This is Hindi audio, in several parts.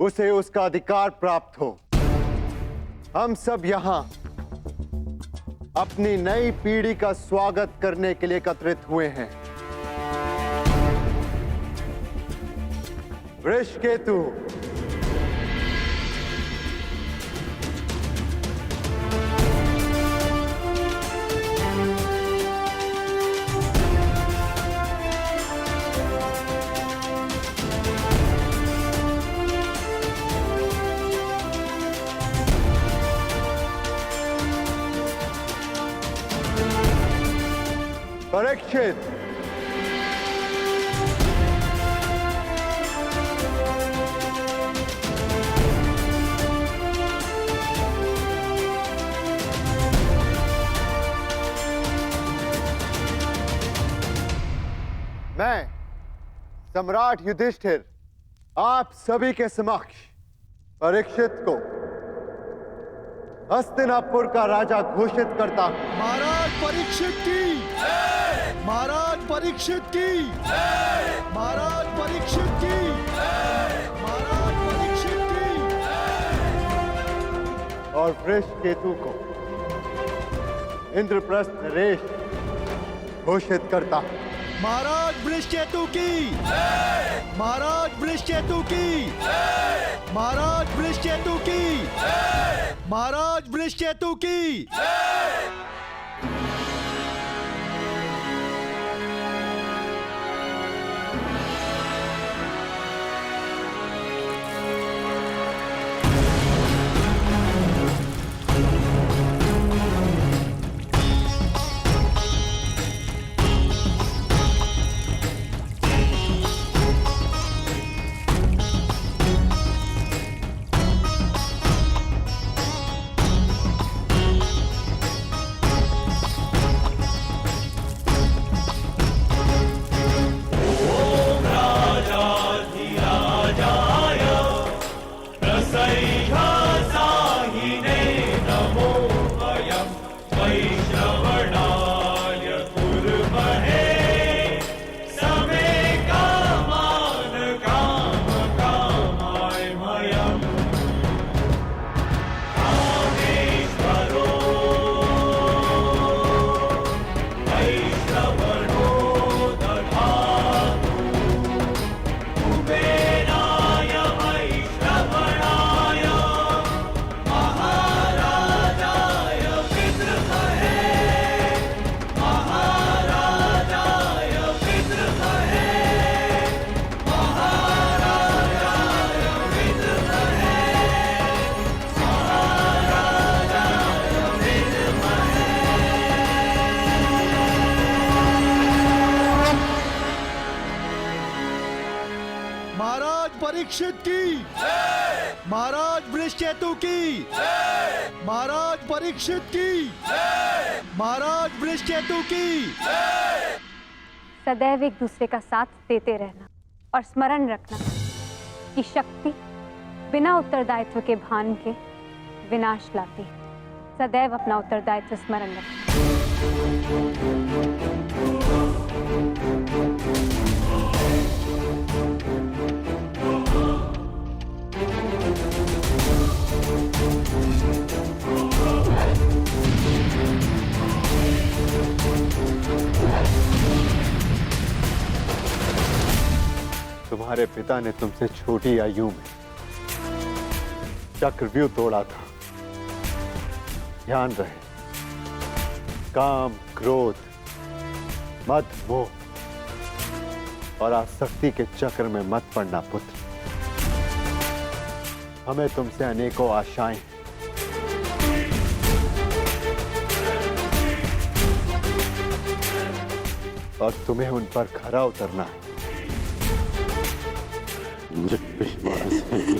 उसे उसका अधिकार प्राप्त हो। हम सब यहां अपनी नई पीढ़ी का स्वागत करने के लिए एकत्रित हुए हैं। वृषकेतु, परीक्षित, मैं सम्राट युधिष्ठिर आप सभी के समक्ष परीक्षित को हस्तिनापुर का राजा घोषित करता हूं। महाराज परीक्षित की, महाराज परीक्षित की, महाराज परीक्षित की, महाराज परीक्षित की। और वृषकेतु को इंद्रप्रस्थ नरेश घोषित करता हूं। महाराज वृषकेतु की, महाराज वृषकेतु की, महाराज वृषकेतु की, महाराज वृषकेतु की। परीक्षित की, महाराज वृषकेतु की, महाराज परीक्षित की, महाराज वृषकेतु की। सदैव एक दूसरे का साथ देते रहना और स्मरण रखना कि शक्ति बिना उत्तरदायित्व के भान के विनाश लाती है। सदैव अपना उत्तरदायित्व स्मरण रखना। तुम्हारे पिता ने तुमसे छोटी आयु में चक्रव्यूह तोड़ा था। ध्यान रहे, काम, क्रोध, मद, मोह और आसक्ति के चक्र में मत पड़ना पुत्र। हमें तुमसे अनेकों आशाएं हैं। और तुम्हें उन पर खरा उतरना है। मुझे विश्वास है कि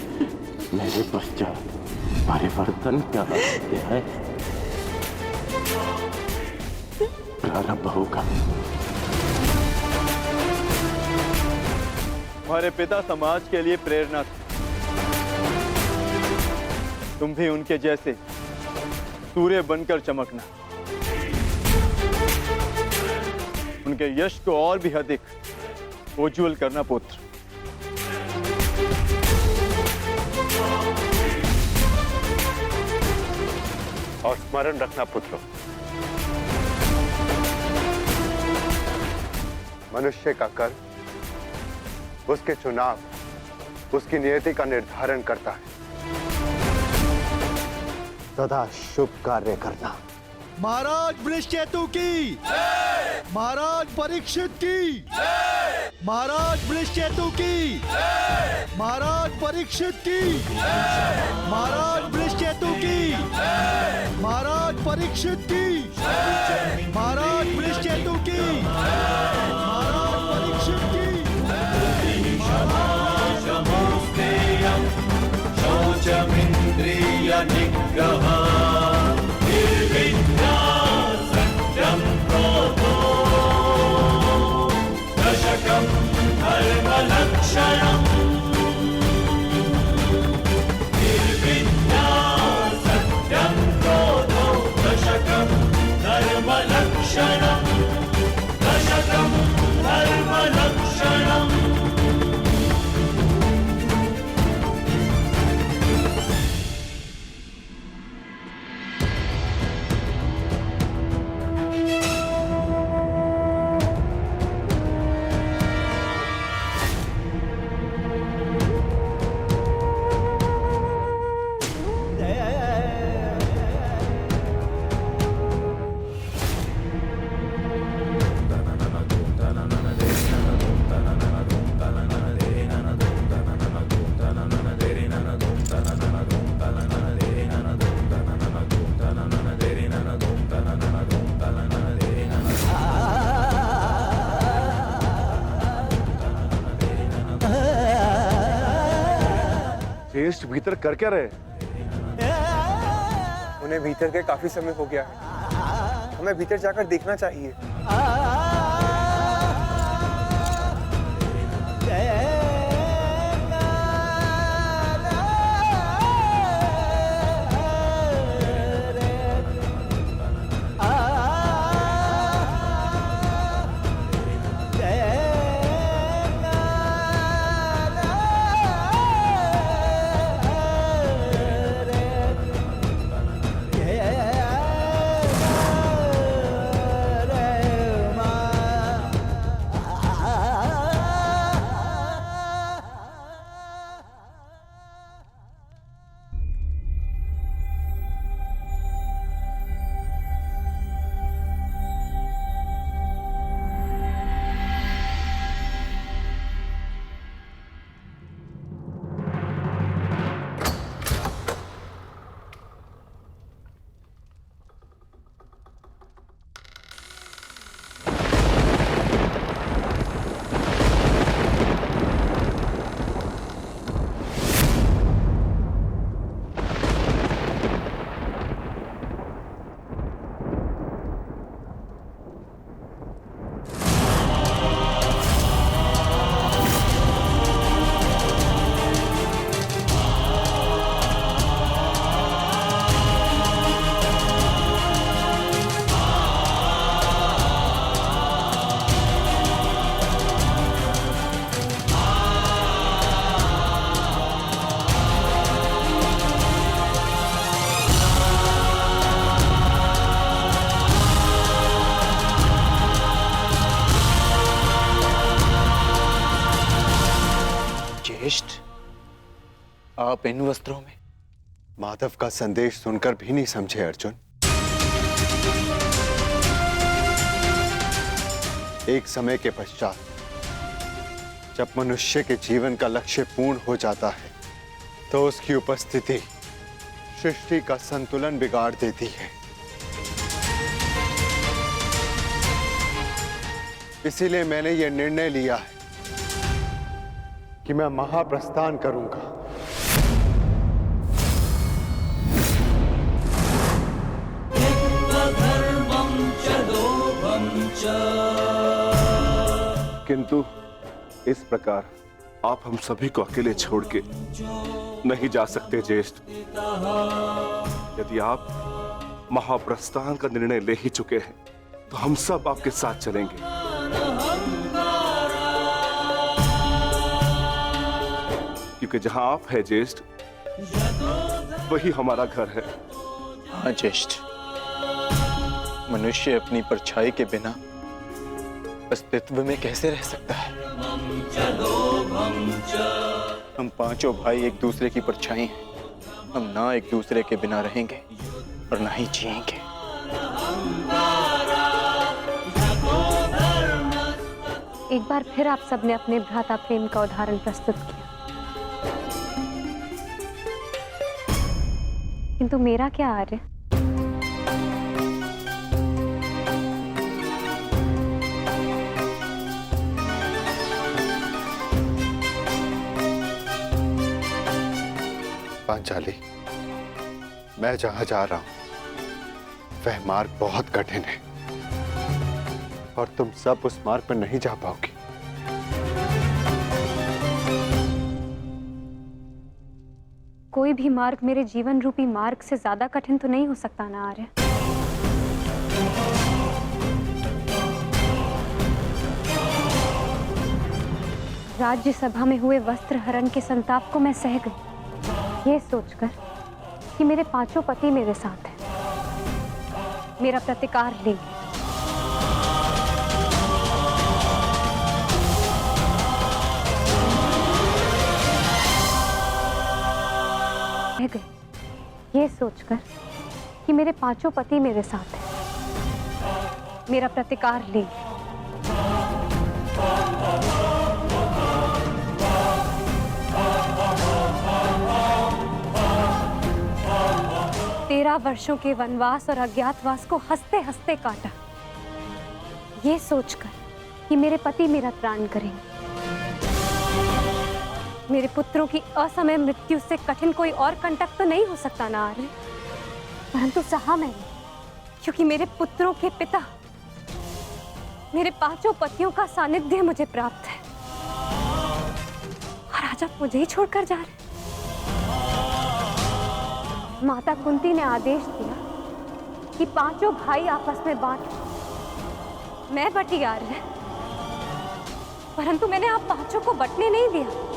मेरे पश्चात परिवर्तन क्या है प्रारंभ होगा। हमारे पिता समाज के लिए प्रेरणा थे। तुम भी उनके जैसे सूर्य बनकर चमकना, उनके यश को और भी अधिक उज्ज्वल करना पुत्र। और स्मरण रखना पुत्रों, मनुष्य का कर्म उसके चुनाव, उसकी नियति का निर्धारण करता है। सदा शुभ कार्य करना। महाराज वृषकेतु की, महाराज परीक्षित की, महाराज वृषकेतु की, महाराज परीक्षित की, महाराज वृषकेतु की, महाराज परीक्षित की, महाराज वृषकेतु की, महाराज परीक्षित की। शौचमिन्द्रिय निग्रह निर्विद्या सत्यं क्रोधो दशकं धर्मलक्षणम् निर्विद्या सत्यं क्रोधो दशकं धर्मलक्षणम् दशकं धर्मलक्षणम्। ज्येष्ठ भीतर कर क्या रहे? उन्हें भीतर के काफी समय हो गया है, हमें भीतर जाकर देखना चाहिए। आप इन वस्त्रों में? माधव का संदेश सुनकर भी नहीं समझे अर्जुन। एक समय के पश्चात जब मनुष्य के जीवन का लक्ष्य पूर्ण हो जाता है तो उसकी उपस्थिति सृष्टि का संतुलन बिगाड़ देती है। इसीलिए मैंने यह निर्णय लिया है कि मैं महाप्रस्थान करूंगा। किंतु इस प्रकार आप हम सभी को अकेले छोड़ के नहीं जा सकते ज्येष्ठ। यदि आप महाप्रस्थान का निर्णय ले ही चुके हैं तो हम सब आपके साथ चलेंगे। क्योंकि जहां आप है ज्येष्ठ वही हमारा घर है। हाँ ज्येष्ठ, मनुष्य अपनी परछाई के बिना अस्तित्व में कैसे रह सकता है? हम पांचों भाई एक दूसरे की परछाई हैं। हम ना एक दूसरे के बिना रहेंगे और ना ही जिएंगे। एक बार फिर आप सबने अपने भ्राता प्रेम का उदाहरण प्रस्तुत किया, किंतु मेरा क्या आर्य? पांचाली, मैं जहां जा रहा हूं वह मार्ग बहुत कठिन है और तुम सब उस मार्ग पर नहीं जा पाओगी। कोई भी मार्ग मेरे जीवन रूपी मार्ग से ज्यादा कठिन तो नहीं हो सकता ना आर्य? राज्यसभा में हुए वस्त्र हरण के संताप को मैं सह गई, ये सोचकर कि मेरे पांचों पति मेरे साथ हैं, मेरा प्रतिकार लेंगे। सह गई, ये सोचकर कि मेरे पांचों पति मेरे साथ हैं, मेरा प्रतिकार लेंगे। 13 वर्षों के वनवास और अज्ञातवास को हंसते हंसते काटा, ये सोचकर कि मेरे पति मेरा त्राण करेंगे। मेरे पुत्रों की असमय मृत्यु से कठिन कोई और कंटक तो नहीं हो सकता ना आर्य, परंतु सहा मैंने, क्योंकि मेरे पुत्रों के पिता, मेरे पांचों पतियों का सानिध्य मुझे प्राप्त है, और आज आप मुझे ही छोड़कर जा रहे। माता कुंती ने आदेश दिया कि पांचों भाई आपस में बांट, मैं बटी आ रहे, परंतु मैंने आप पांचों को बटने नहीं दिया।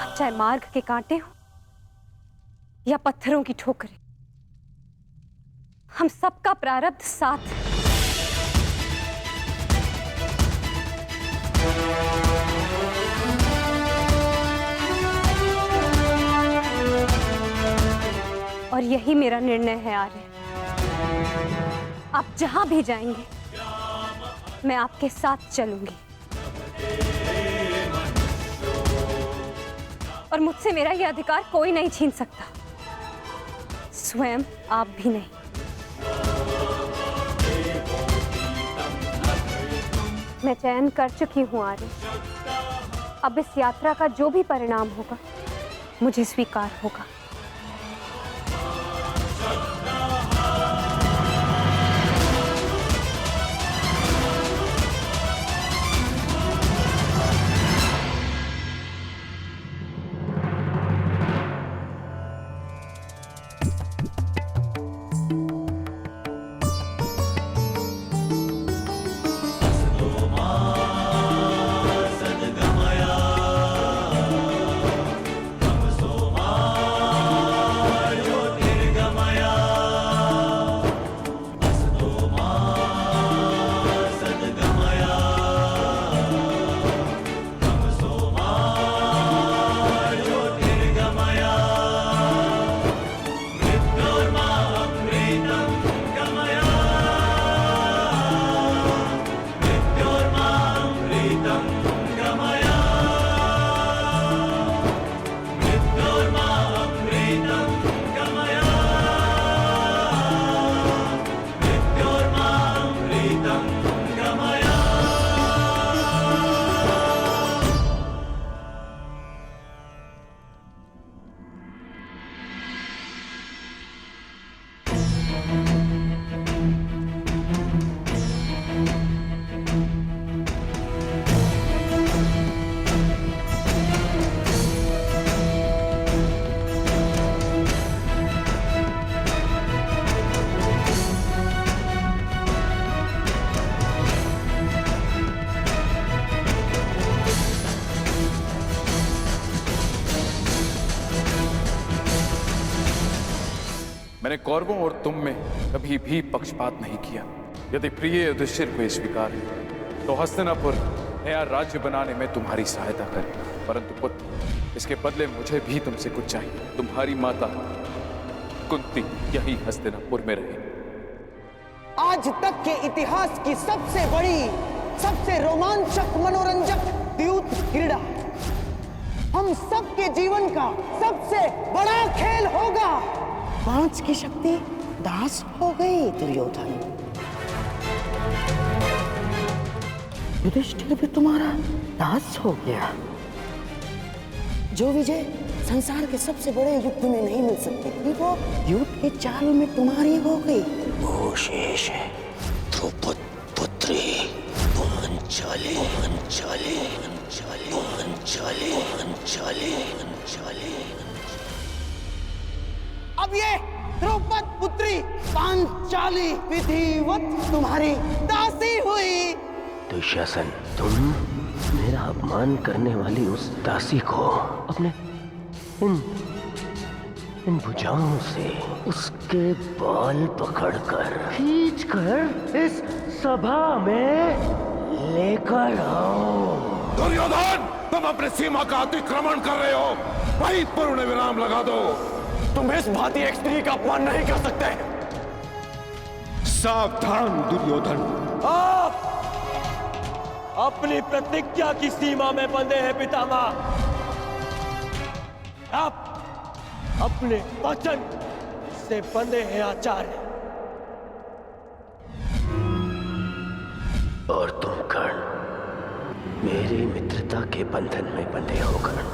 चाहे मार्ग के कांटे हो या पत्थरों की ठोकरें, हम सबका प्रारब्ध साथ है। और यही मेरा निर्णय है आर्य, आप जहां भी जाएंगे मैं आपके साथ चलूंगी, और मुझसे मेरा यह अधिकार कोई नहीं छीन सकता, स्वयं आप भी नहीं। मैं चयन कर चुकी हूं आर्य, अब इस यात्रा का जो भी परिणाम होगा मुझे स्वीकार होगा। मैंने कौरवों और तुम में कभी भी पक्षपात नहीं किया। यदि प्रिय युधिष्ठिर को स्वीकार है तो हस्तिनापुर नया राज्य बनाने में तुम्हारी सहायता करें, परंतु पुत्र इसके बदले मुझे भी तुमसे कुछ चाहिए। तुम्हारी माता कुंती यही हस्तिनापुर में रहे। आज तक के इतिहास की सबसे बड़ी, सबसे रोमांचक, मनोरंजक द्यूत क्रीड़ा हम सबके जीवन का सबसे बड़ा खेल होगा। 5 की शक्ति दास हो गई दुर्योधन। युधिष्ठिर भी तुम्हारा दास हो गया। जो विजय संसार के सबसे बड़े युद्ध में नहीं मिल सकती थी वो युद्ध के चाल में तुम्हारी हो गई। वो शेष है द्रौपद पुत्री पांचाली। अब ये द्रौपद पुत्री पांचाली विधिवत तुम्हारी दासी हुई। दुशासन, तुम मेरा अपमान करने वाली उस दासी को अपने इन भुजाओं से उसके बाल पकड़कर खींचकर इस सभा में लेकर आओ। दुर्योधन, तुम अपनी सीमा का अतिक्रमण कर रहे हो। वहीं पूर्ण विराम लगा दो। तुम इस भांति एक स्त्री का अपमान नहीं कर सकते। सावधान दुर्योधन, आप अपनी प्रतिज्ञा की सीमा में बंधे हैं पितामह। आप अपने वचन से बंधे हैं आचार्य। और तुम कर्ण मेरी मित्रता के बंधन में बंधे हो कर्ण।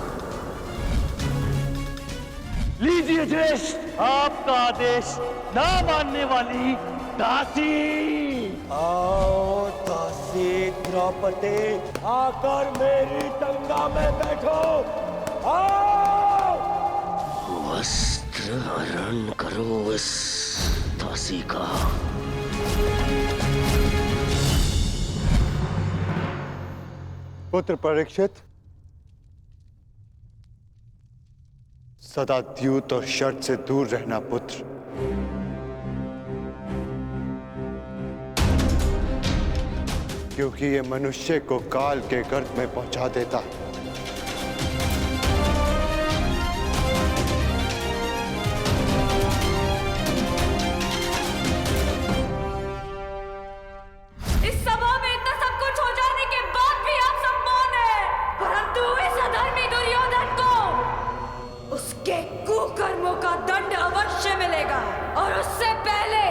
लीजिए ज्येष्ठ, आपका आदेश ना मानने वाली दासी। आओ दासी द्रौपदी, आकर मेरी टंगा में बैठो। आओ। वस्त्र हरण करो इस दासी का। पुत्र परीक्षित, सदा द्यूत और शर्त से दूर रहना पुत्र। क्योंकि ये मनुष्य को काल के गर्त में पहुंचा देता है। इस सभा में इतना सब कुछ हो जाने के बाद भी आप सम्मान है, परंतु इस अधर्मी दुर्योधन को उसके कुकर्मों का दंड अवश्य मिलेगा। और उससे पहले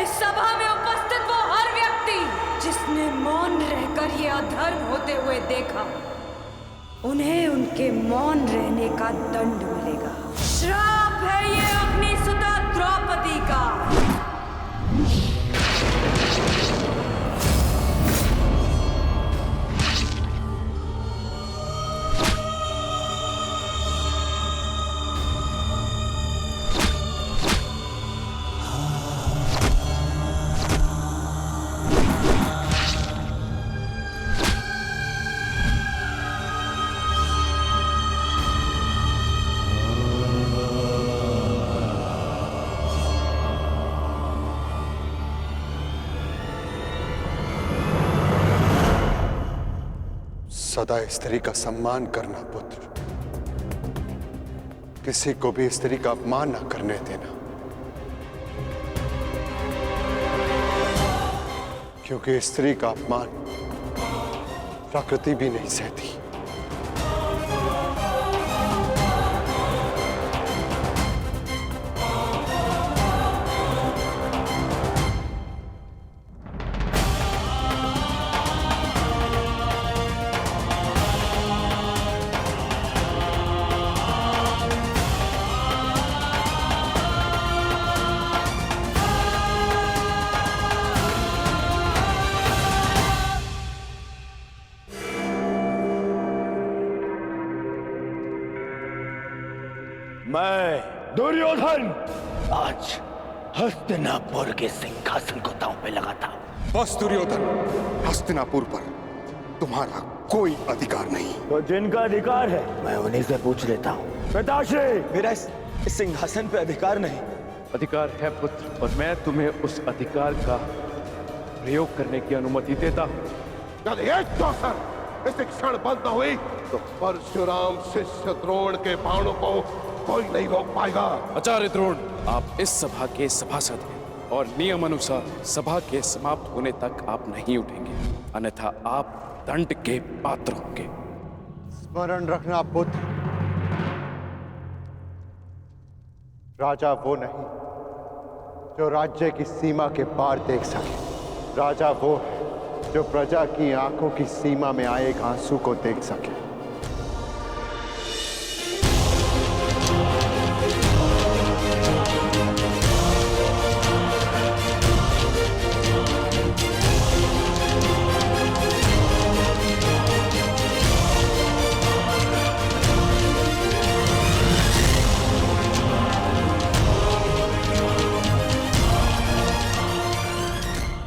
इस सभा में उपस्थित वो हर व्यक्ति जिसने मौन रहकर ये अधर्म होते हुए देखा, उन्हें उनके मौन रहने का दंड मिलेगा। श्राप है ये अपनी सुता द्रौपदी का। सदा स्त्री का सम्मान करना पुत्र। किसी को भी स्त्री का अपमान न करने देना, क्योंकि स्त्री का अपमान प्रकृति भी नहीं सहती। मैं दुर्योधन आज हस्तिनापुर के सिंहासन को दांव पे लगा था। बस दुर्योधन, हस्तिनापुर पर तुम्हारा कोई अधिकार नहीं। तो जिनका अधिकार है मैं उन्हीं से पूछ लेता हूँ। पिताश्री, मेरा इस सिंहासन पे अधिकार नहीं, अधिकार है पुत्र, और मैं तुम्हें उस अधिकार का प्रयोग करने की अनुमति देता हूं। यदि एक अवसर इस क्षण बंद न हुई तो परशुराम शिष्य द्रोण के बाणों को कोई नहीं रोक पाएगा। आचार्य द्रोण, आप इस सभा के सभासद हैं और नियम अनुसार सभा के समाप्त होने तक आप नहीं उठेंगे, अन्यथा आप दंड के पात्र होंगे। स्मरण रखना पुत्र, राजा वो नहीं जो राज्य की सीमा के पार देख सके। राजा वो है जो प्रजा की आंखों की सीमा में आए एक आंसू को देख सके।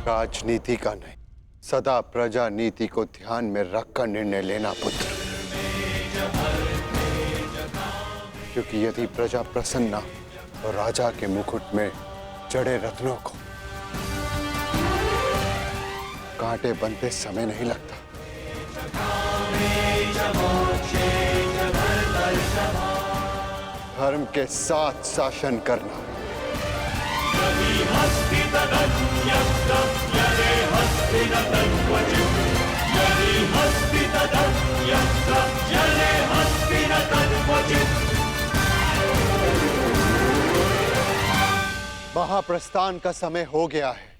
राजनीति का नहीं, सदा प्रजा नीति को ध्यान में रखकर निर्णय लेना पुत्र, क्योंकि यदि प्रजा प्रसन्न तो राजा के मुकुट में जड़े रत्नों को कांटे बनते समय नहीं लगता। धर्म के साथ शासन करना, महाप्रस्थान का समय हो गया है।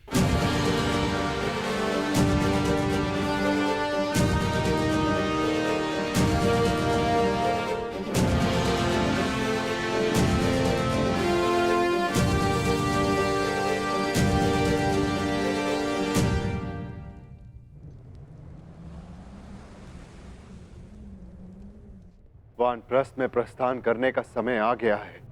वानप्रस्थ में प्रस्थान करने का समय आ गया है।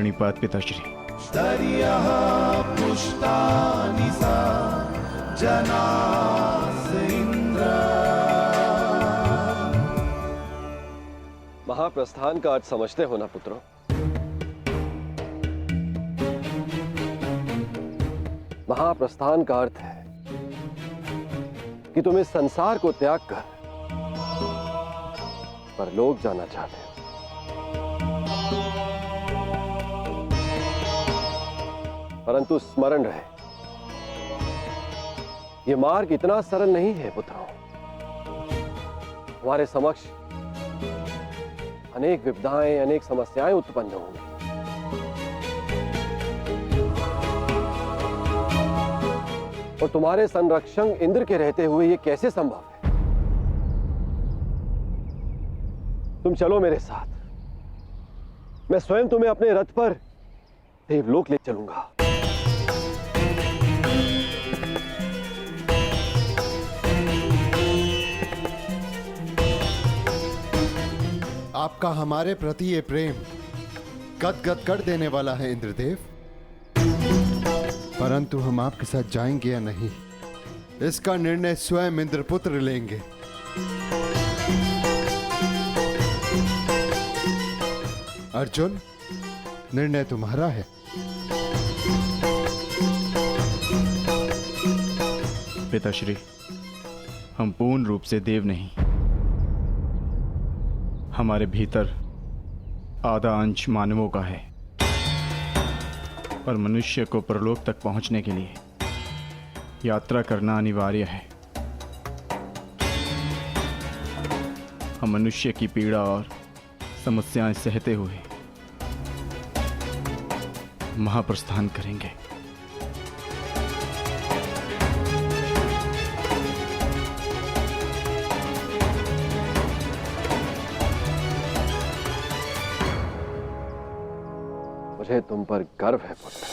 प्रणिपात पिताश्री। महाप्रस्थान का अर्थ समझते हो ना पुत्रों? महाप्रस्थान का अर्थ है कि तुम इस संसार को त्याग कर परलोक जाना चाहते हो। परंतु स्मरण रहे, यह मार्ग इतना सरल नहीं है पुत्रों। हमारे समक्ष अनेक विपदाएं, अनेक समस्याएं उत्पन्न होंगी। और तुम्हारे संरक्षक इंद्र के रहते हुए यह कैसे संभव है? तुम चलो मेरे साथ, मैं स्वयं तुम्हें अपने रथ पर देवलोक ले चलूंगा। आपका हमारे प्रति ये प्रेम गदगद कर देने वाला है इंद्रदेव। परंतु हम आपके साथ जाएंगे या नहीं, इसका निर्णय स्वयं इंद्रपुत्र लेंगे। अर्जुन, निर्णय तुम्हारा है। पिताश्री, हम पूर्ण रूप से देव नहीं, हमारे भीतर आधा अंश मानवों का है और मनुष्य को परलोक तक पहुंचने के लिए यात्रा करना अनिवार्य है। हम मनुष्य की पीड़ा और समस्याएं सहते हुए महाप्रस्थान करेंगे। मुझे तुम पर गर्व है पुत्र।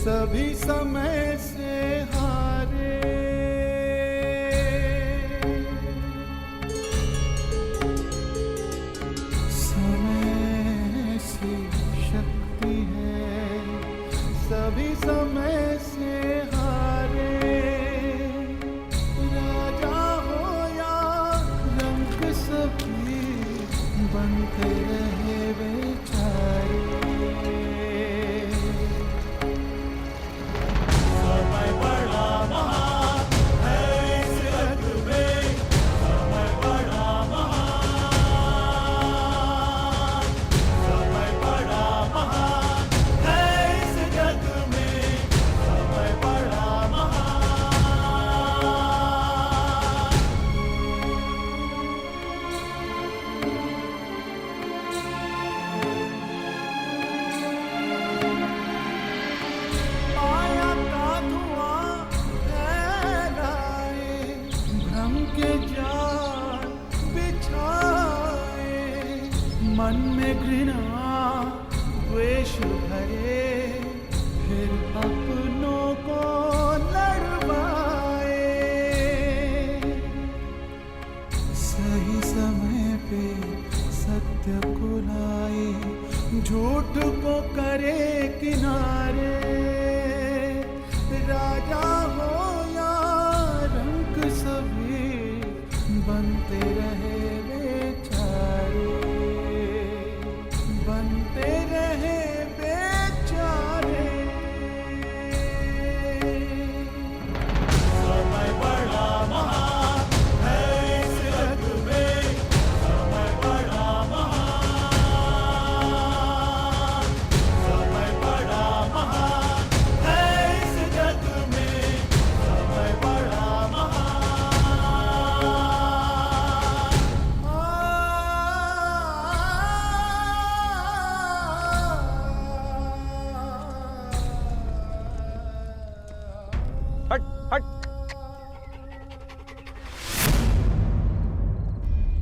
सभी समय से हारे, समय से शक्ति है, सभी समय से हारे। राजा हो या रंग सभी बनते रहे बेचारे। मन में घृणा द्वेष भरे, फिर अपनों को लड़वाए। सही समय पे सत्य को लाए, झूठ को करे किनारे। राजा हो या रंक सभी बनते रहे